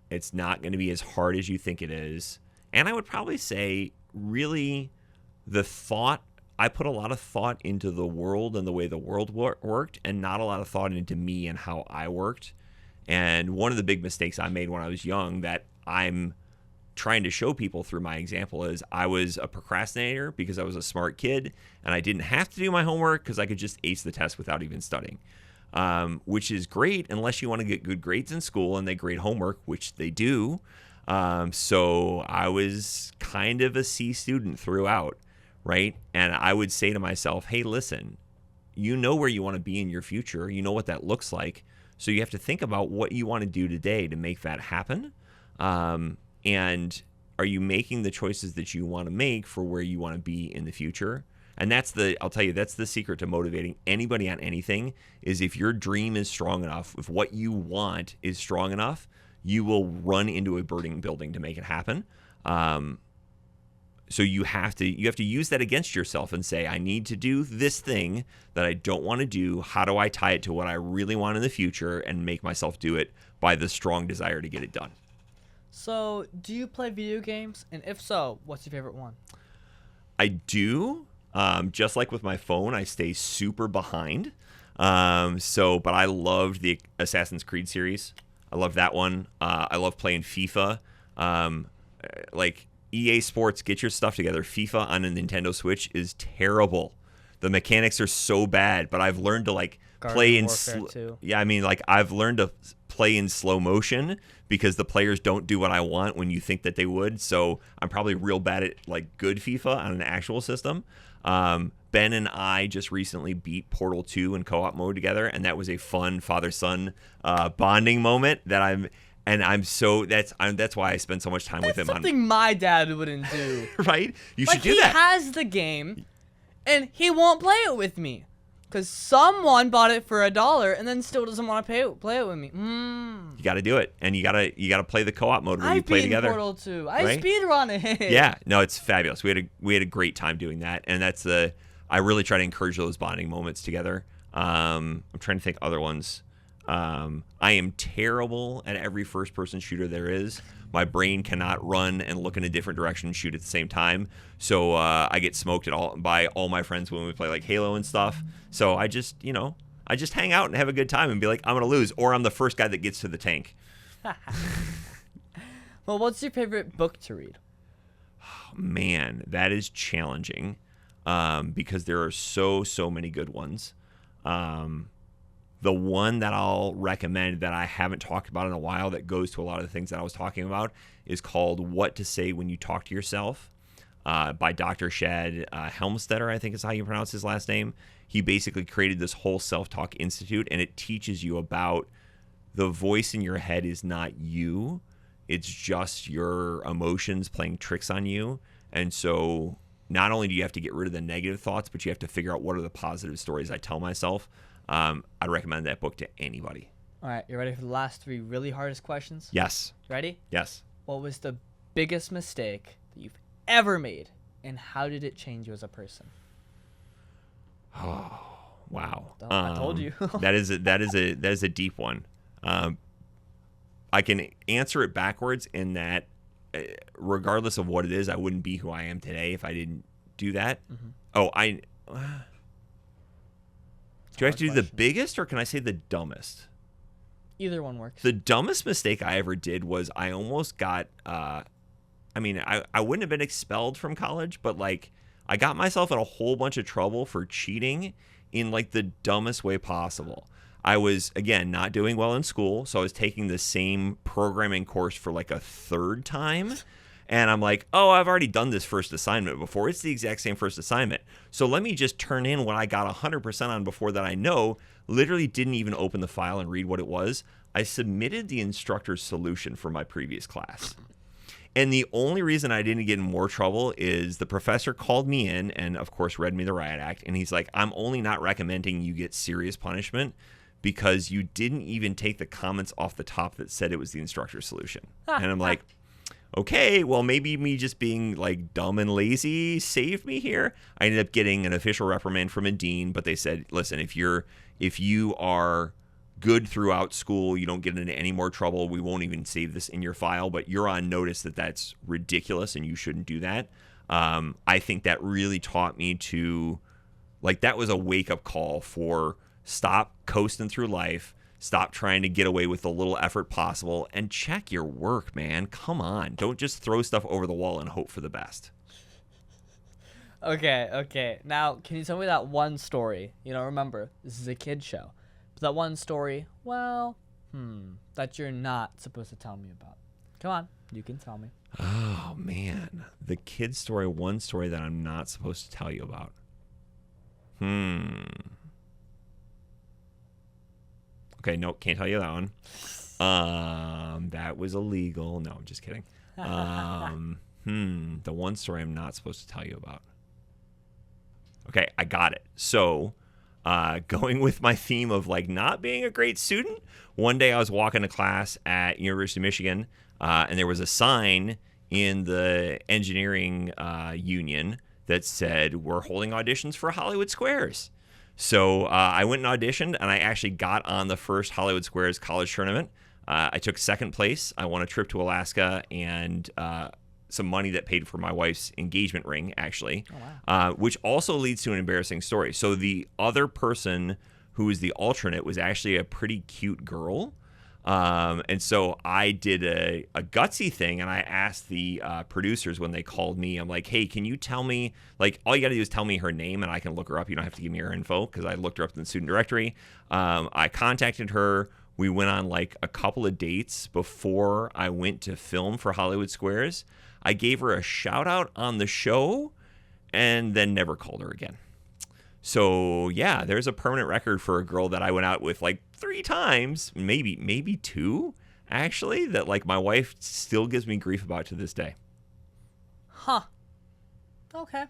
It's not going to be as hard as you think it is, and I would probably say really I put a lot of thought into the world and the way the world worked, and not a lot of thought into me and how I worked. And one of the big mistakes I made when I was young that I'm trying to show people through my example is I was a procrastinator because I was a smart kid, and I didn't have to do my homework because I could just ace the test without even studying, which is great unless you want to get good grades in school and they grade homework, which they do. So I was kind of a C student throughout. Right? And I would say to myself, hey, listen, you know where you want to be in your future. You know what that looks like. So you have to think about what you want to do today to make that happen. And are you making the choices that you want to make for where you want to be in the future? And I'll tell you, that's the secret to motivating anybody on anything, is if your dream is strong enough, if what you want is strong enough, you will run into a burning building to make it happen. So you have to use that against yourself and say, I need to do this thing that I don't want to do. How do I tie it to what I really want in the future and make myself do it by the strong desire to get it done? So do you play video games? And if so, what's your favorite one? I do. Just like with my phone, I stay super behind. But I loved the Assassin's Creed series. I love that one. I love playing FIFA. EA Sports, get your stuff together. FIFA on a Nintendo Switch is terrible. The mechanics are so bad, but I've learned to play in I've learned to play in slow motion because the players don't do what I want when you think that they would. So I'm probably real bad at good FIFA on an actual system. Ben and I just recently beat Portal 2 in co-op mode together, and that was a fun father-son bonding moment that's why I spend so much time with him. Something my dad wouldn't do. Right? You should do He that. has the game, and he won't play it with me. because someone bought it for $1 and then still doesn't want to play it with me. You got to do it, and you gotta play the co-op mode where you play together. Portal 2. I right? speedrun it. Yeah, no, it's fabulous. We had a great time doing that, and I really try to encourage those bonding moments together. I'm trying to think other ones. I am terrible at every first-person shooter there is. My brain cannot run and look in a different direction and shoot at the same time. So I get smoked by all my friends when we play like Halo and stuff. So I just hang out and have a good time and be like, I'm gonna lose, or I'm the first guy that gets to the tank. Well, what's your favorite book to read? Oh, man, that is challenging because there are so many good ones. The one that I'll recommend that I haven't talked about in a while that goes to a lot of the things that I was talking about is called What to Say When You Talk to Yourself by Dr. Shad Helmstetter, I think is how you pronounce his last name. He basically created this whole self-talk institute, and it teaches you about the voice in your head is not you. It's just your emotions playing tricks on you. And so not only do you have to get rid of the negative thoughts, but you have to figure out what are the positive stories I tell myself. I'd recommend that book to anybody. All right, you ready for the last 3 really hardest questions? Yes. Ready? Yes. What was the biggest mistake that you've ever made, and how did it change you as a person? Oh, wow. I told you. that is a deep one. I can answer it backwards in that regardless of what it is, I wouldn't be who I am today if I didn't do that. Mm-hmm. Do I have to do the biggest, or can I say the dumbest? Either one works. The dumbest mistake I ever did was I almost got, I wouldn't have been expelled from college, but like I got myself in a whole bunch of trouble for cheating in like the dumbest way possible. I was, again, not doing well in school, so I was taking the same programming course for like a 3rd time. And I'm like, oh, I've already done this first assignment before. It's the exact same first assignment. So let me just turn in what I got 100% on before that I know. Literally didn't even open the file and read what it was. I submitted the instructor's solution for my previous class. And the only reason I didn't get in more trouble is the professor called me in and, of course, read me the riot act. And he's like, I'm only not recommending you get serious punishment because you didn't even take the comments off the top that said it was the instructor's solution. And I'm like, okay, well, maybe me just being like dumb and lazy saved me here. I ended up getting an official reprimand from a dean, but they said, listen, if you are good throughout school, you don't get into any more trouble, we won't even save this in your file, but you're on notice that that's ridiculous and you shouldn't do that. I think that really taught me to, like, that was a wake-up call for stop coasting through life. Stop trying to get away with the little effort possible and check your work, man. Come on. Don't just throw stuff over the wall and hope for the best. Okay. Now, can you tell me that one story? Remember, this is a kid show. But that one story, that you're not supposed to tell me about. Come on, you can tell me. Oh, man. The kid story, one story that I'm not supposed to tell you about. Okay, nope, can't tell you that one. That was illegal. No, I'm just kidding. The one story I'm not supposed to tell you about. Okay, I got it. So, going with my theme of like not being a great student, one day I was walking to class at University of Michigan, and there was a sign in the engineering union that said, we're holding auditions for Hollywood Squares. So I went and auditioned, and I actually got on the first Hollywood Squares college tournament. I took 2nd place. I won a trip to Alaska and some money that paid for my wife's engagement ring, actually, which also leads to an embarrassing story. So the other person who was the alternate was actually a pretty cute girl. And so I did a gutsy thing, and I asked the producers when they called me, I'm like, hey, can you tell me, like, all you got to do is tell me her name, and I can look her up. You don't have to give me her info, because I looked her up in the student directory. I contacted her. We went on, like, a couple of dates before I went to film for Hollywood Squares. I gave her a shout-out on the show, and then never called her again. So, yeah, there's a permanent record for a girl that I went out with like 3 times, maybe 2, actually, that like my wife still gives me grief about to this day. Huh. Okay.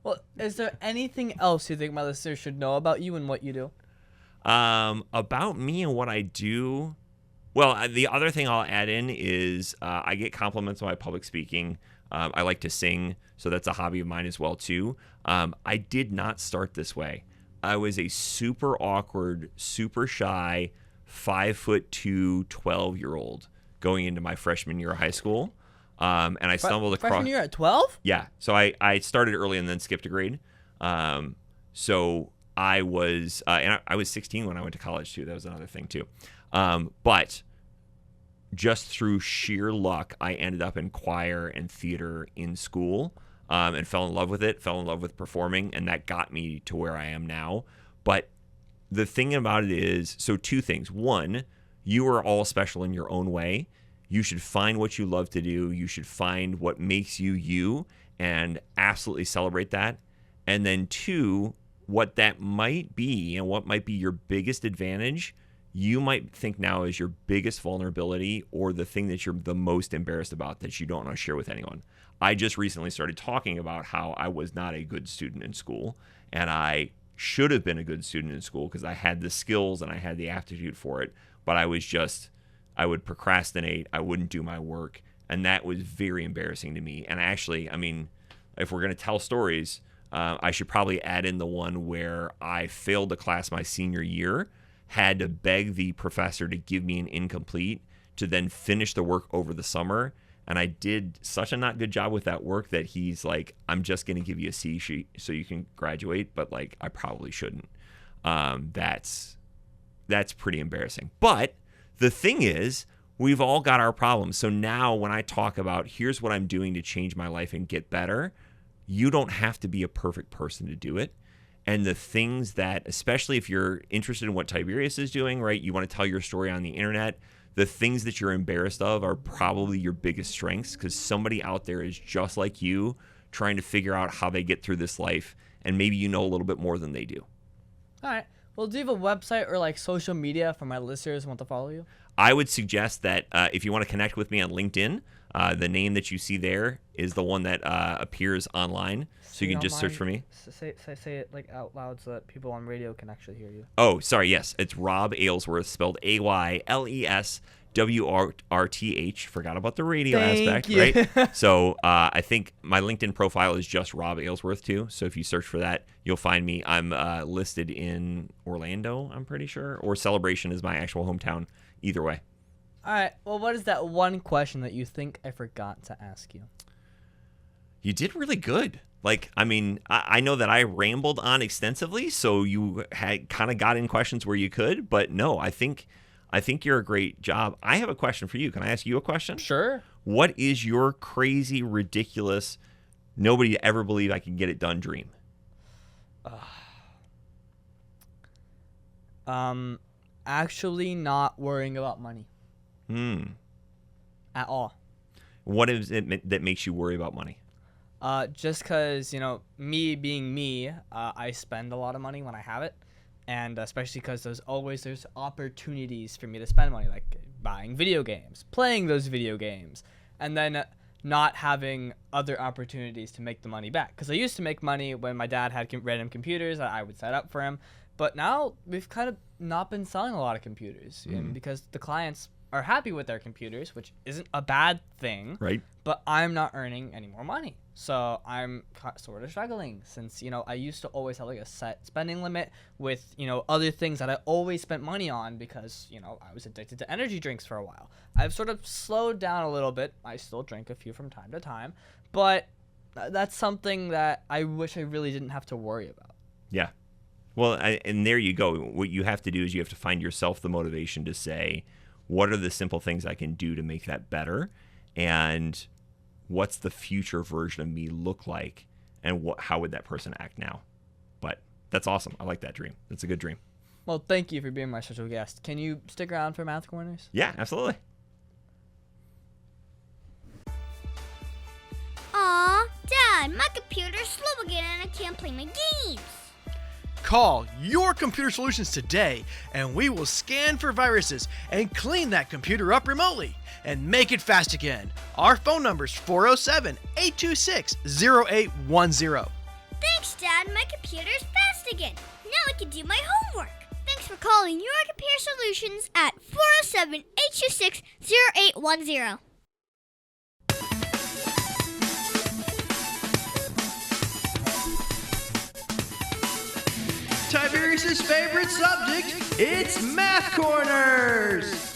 Well, Well, is there anything else you think my listeners should know about you and what you do? About me and what I do. Well, the other thing I'll add in is I get compliments on my public speaking. I like to sing, so that's a hobby of mine as well too. I did not start this way. I was a super awkward, super shy, 5'2", 12-year-old going into my freshman year of high school. And I stumbled across... Freshman year at 12? Yeah. So I started early and then skipped a grade. So I was... and I was 16 when I went to college, too. That was another thing, too. But just through sheer luck, I ended up in choir and theater in school and fell in love with it, fell in love with performing, and that got me to where I am now. But the thing about it is... So two things. One, you are all special in your own way. You should find what you love to do. You should find what makes you you and absolutely celebrate that. And then two, what that might be and what might be your biggest advantage, you might think now is your biggest vulnerability or the thing that you're the most embarrassed about that you don't want to share with anyone. I just recently started talking about how I was not a good student in school, and I should have been a good student in school because I had the skills and I had the aptitude for it, but I would procrastinate, I wouldn't do my work, and that was very embarrassing to me. And actually, I mean, if we're going to tell stories, I should probably add in the one where I failed a class my senior year, had to beg the professor to give me an incomplete to then finish the work over the summer, and I did such a not good job with that work that he's like, I'm just going to give you a C sheet so you can graduate, but like I probably shouldn't. That's pretty embarrassing. But the thing is, we've all got our problems. So now when I talk about here's what I'm doing to change my life and get better, you don't have to be a perfect person to do it. And the things that, especially if you're interested in what Tiberius is doing, right? You want to tell your story on the internet. The things that you're embarrassed of are probably your biggest strengths because somebody out there is just like you trying to figure out how they get through this life. And maybe you know a little bit more than they do. All right. Well, do you have a website or like social media for my listeners who want to follow you? I would suggest that if you want to connect with me on LinkedIn, the name that you see there is the one that appears online. So you can just search for me. Say it like out loud so that people on radio can actually hear you. Oh, sorry. Yes, it's Rob Aylesworth, spelled Aylesworth. Forgot about the radio aspect, you. right? So I think my LinkedIn profile is just Rob Aylesworth too. So if you search for that, you'll find me. I'm listed in Orlando, I'm pretty sure, or Celebration is my actual hometown. Either way. All right. Well, what is that one question that you think I forgot to ask you? You did really good. Like, I mean, I know that I rambled on extensively, so you had kind of got in questions where you could, but no, I think you're a great job. I have a question for you. Can I ask you a question? Sure. What is your crazy, ridiculous, nobody ever believed I can get it done dream? Actually not worrying about money. At all. What is it that makes you worry about money? Just because, me being me, I spend a lot of money when I have it. And especially because there's opportunities for me to spend money, like buying video games, playing those video games, and then not having other opportunities to make the money back. Because I used to make money when my dad had random computers that I would set up for him. But now we've kind of not been selling a lot of computers because the clients are happy with their computers, which isn't a bad thing. Right. But I'm not earning any more money. So I'm sort of struggling since, I used to always have like a set spending limit with, other things that I always spent money on because, I was addicted to energy drinks for a while. I've sort of slowed down a little bit. I still drink a few from time to time, but that's something that I wish I really didn't have to worry about. Yeah. Well, and there you go. What you have to do is you have to find yourself the motivation to say, what are the simple things I can do to make that better? And what's the future version of me look like? And how would that person act now? But that's awesome. I like that dream. That's a good dream. Well, thank you for being my special guest. Can you stick around for Math Corners? Yeah, absolutely. Aw, Dad, my computer's slow again and I can't play my games. Call Your Computer Solutions today, and we will scan for viruses and clean that computer up remotely and make it fast again. Our phone number is 407-826-0810. Thanks, Dad, my computer's fast again. Now I can do my homework. Thanks for calling your Computer Solutions at 407-826-0810. Tiberius' favorite subject, it's Math Corners!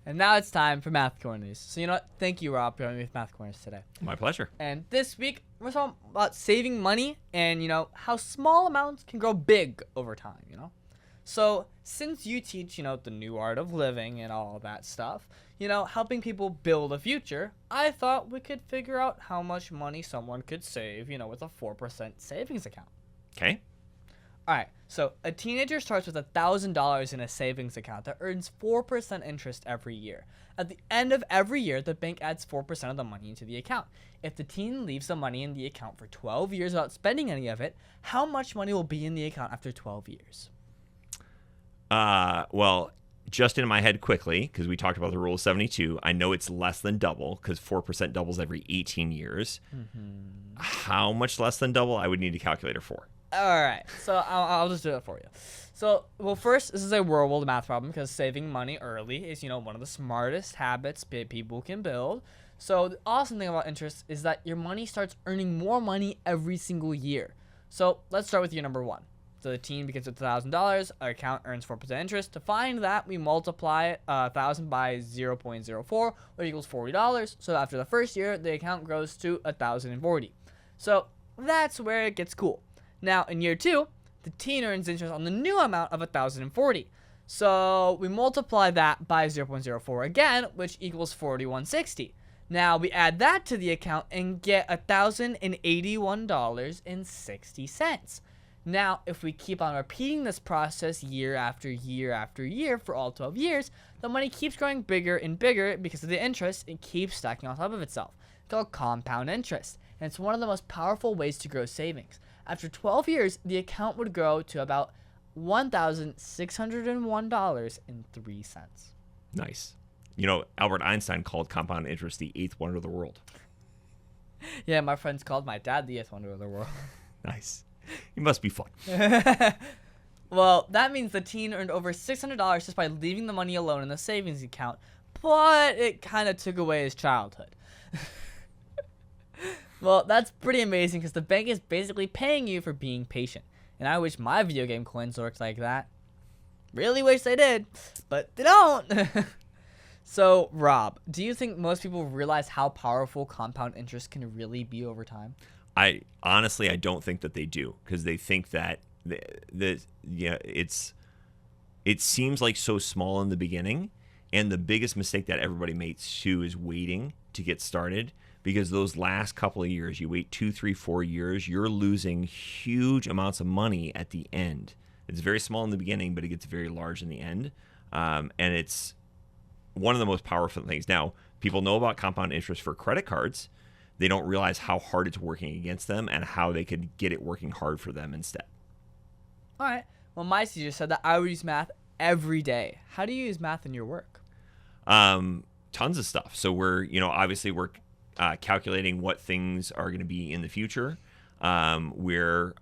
And now it's time for Math Corners. So you know what? Thank you, Rob, for having me with Math Corners today. My pleasure. And this week, we're talking about saving money and, how small amounts can grow big over time, So since you teach, the new art of living and all that stuff, helping people build a future, I thought we could figure out how much money someone could save, with a 4% savings account. Okay. All right, so a teenager starts with $1,000 in a savings account that earns 4% interest every year. At the end of every year, the bank adds 4% of the money into the account. If the teen leaves the money in the account for 12 years without spending any of it, how much money will be in the account after 12 years? Well, just in my head quickly, because we talked about the rule of 72, I know it's less than double because 4% doubles every 18 years. Mm-hmm. How much less than double? I would need a calculator for. All right, so I'll just do it for you. So, well, first, this is a world math problem because saving money early is, one of the smartest habits people can build. So the awesome thing about interest is that your money starts earning more money every single year. So let's start with year number 1. So the teen begins with $1,000, our account earns 4% interest. To find that, we multiply 1,000 by 0.04, which equals $40. So after the first year, the account grows to 1,040. So that's where it gets cool. Now, in year 2, the teen earns interest on the new amount of 1,040. So we multiply that by 0.04 again, which equals 4,160. Now we add that to the account and get $1,081.60. Now, if we keep on repeating this process year after year after year for all 12 years, the money keeps growing bigger and bigger because of the interest. It keeps stacking on top of itself. It's called compound interest, and it's one of the most powerful ways to grow savings. After 12 years, the account would grow to about $1,601.03. Nice. Albert Einstein called compound interest the 8th wonder of the world. Yeah, my friends called my dad the 8th wonder of the world. Nice. It must be fun. Well, that means the teen earned over $600 just by leaving the money alone in the savings account, but it kind of took away his childhood. Well, that's pretty amazing because the bank is basically paying you for being patient. And I wish my video game coins worked like that. Really wish they did, but they don't. So, Rob, do you think most people realize how powerful compound interest can really be over time? I don't think that they do, because they think that it seems like so small in the beginning, and the biggest mistake that everybody makes too is waiting to get started, because those last couple of years, you wait 2, 3, 4 years, you're losing huge amounts of money at the end. It's very small in the beginning, but it gets very large in the end, and it's one of the most powerful things. Now, people know about compound interest for credit cards. They don't realize how hard it's working against them and how they could get it working hard for them instead. All right. Well, my teacher said that I would use math every day. How do you use math in your work? Tons of stuff. So we're calculating what things are going to be in the future. We're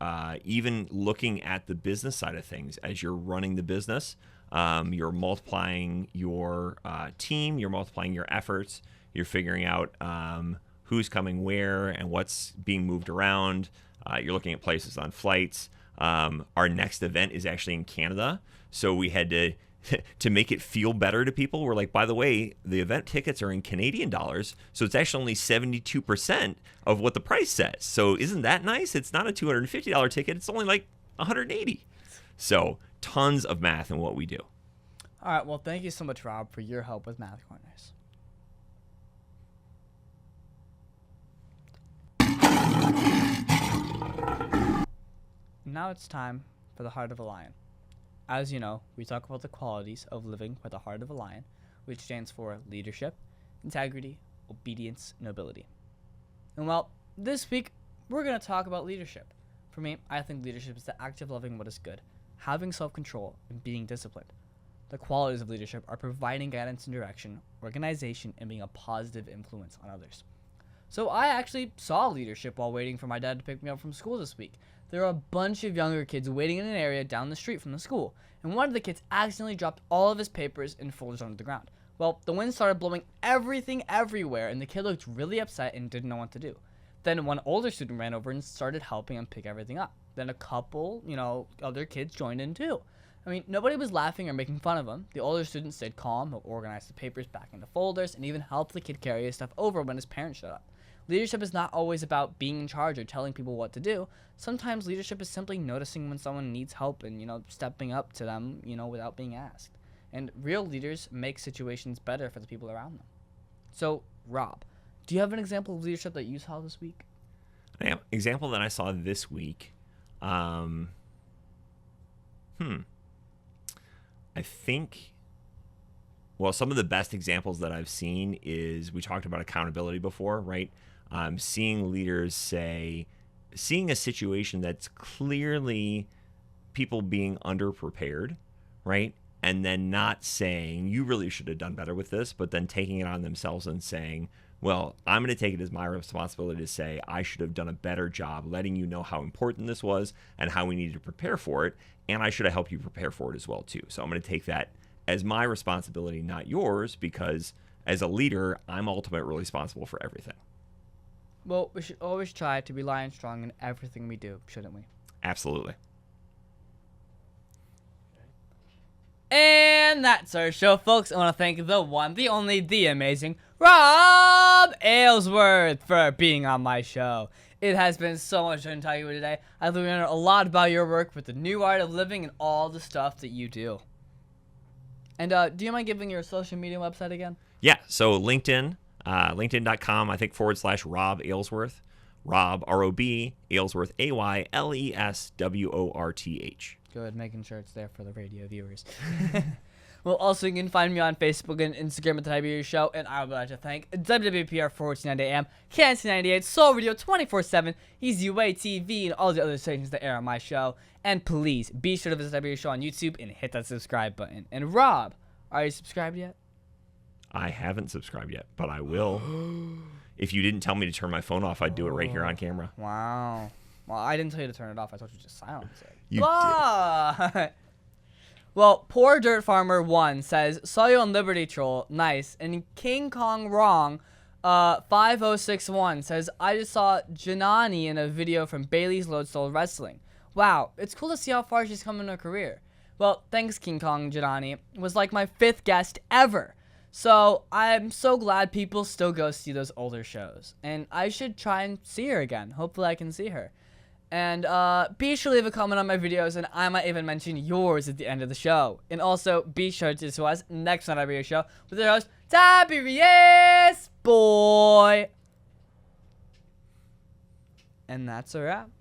even looking at the business side of things. As you're running the business, you're multiplying your team, you're multiplying your efforts, you're figuring out who's coming where and what's being moved around. You're looking at places on flights. Our next event is actually in Canada, so we had to to make it feel better to people. We're like, by the way, the event tickets are in Canadian dollars, so it's actually only 72% of what the price says. So isn't that nice? It's not a $250 ticket. It's only like $180. So tons of math in what we do. All right. Well, thank you so much, Rob, for your help with Math Corners. Now it's time for the Heart of a Lion. As you know, we talk about the qualities of living by the heart of a lion, which stands for leadership, integrity, obedience, and nobility. And well, this week, we're going to talk about leadership. For me, I think leadership is the act of loving what is good, having self-control, and being disciplined. The qualities of leadership are providing guidance and direction, organization, and being a positive influence on others. So I actually saw leadership while waiting for my dad to pick me up from school this week. There were a bunch of younger kids waiting in an area down the street from the school, and one of the kids accidentally dropped all of his papers and folders onto the ground. Well, the wind started blowing everything everywhere, and the kid looked really upset and didn't know what to do. Then one older student ran over and started helping him pick everything up. Then a couple, other kids joined in too. I mean, nobody was laughing or making fun of him. The older student stayed calm, organized the papers back into folders, and even helped the kid carry his stuff over when his parents showed up. Leadership is not always about being in charge or telling people what to do. Sometimes leadership is simply noticing when someone needs help and, stepping up to them, without being asked. And real leaders make situations better for the people around them. So, Rob, do you have an example of leadership that you saw this week? An example that I saw this week. I think, some of the best examples that I've seen is, we talked about accountability before, right? Seeing leaders seeing a situation that's clearly people being underprepared, right? And then not saying, you really should have done better with this, but then taking it on themselves and saying, well, I'm going to take it as my responsibility to say I should have done a better job letting you know how important this was and how we needed to prepare for it, and I should have helped you prepare for it as well too. So I'm going to take that as my responsibility, not yours, because as a leader, I'm ultimately responsible for everything. Well, we should always try to be lion strong in everything we do, shouldn't we? Absolutely. And that's our show, folks. I want to thank the one, the only, the amazing Rob Aylesworth for being on my show. It has been so much fun talking with you today. I've learned a lot about your work with the new art of living and all the stuff that you do. And do you mind giving your social media website again? Yeah, so LinkedIn, linkedin.com, I think /Rob Aylesworth. Rob, R-O-B, Aylesworth, A-Y-L-E-S-W-O-R-T-H. Good, making sure it's there for the radio viewers. Well, also, you can find me on Facebook and Instagram at The Tiberius Show, and I would like to thank WWPR 1490 AM, Kansas 98, Soul Radio 24/7, Easy Way TV, and all the other stations that air on my show. And please, be sure to visit Tiberius Show on YouTube and hit that subscribe button. And Rob, are you subscribed yet? I haven't subscribed yet, but I will. If you didn't tell me to turn my phone off, I'd do it right here on camera. Wow. Well, I didn't tell you to turn it off. I told you to just silence it. You did. Well, Poor Dirt Farmer 1 says, saw you on Liberty Troll, nice. And King Kong Wrong 5061 says, I just saw Janani in a video from Bailey's Lodestone Wrestling. Wow, it's cool to see how far she's come in her career. Well, thanks King Kong Janani. It was like my 5th guest ever. So I'm so glad people still go see those older shows. And I should try and see her again. Hopefully I can see her. And be sure to leave a comment on my videos, and I might even mention yours at the end of the show. And also, be sure to see us next on our video show with your host, Tiberius Boy. And that's a wrap.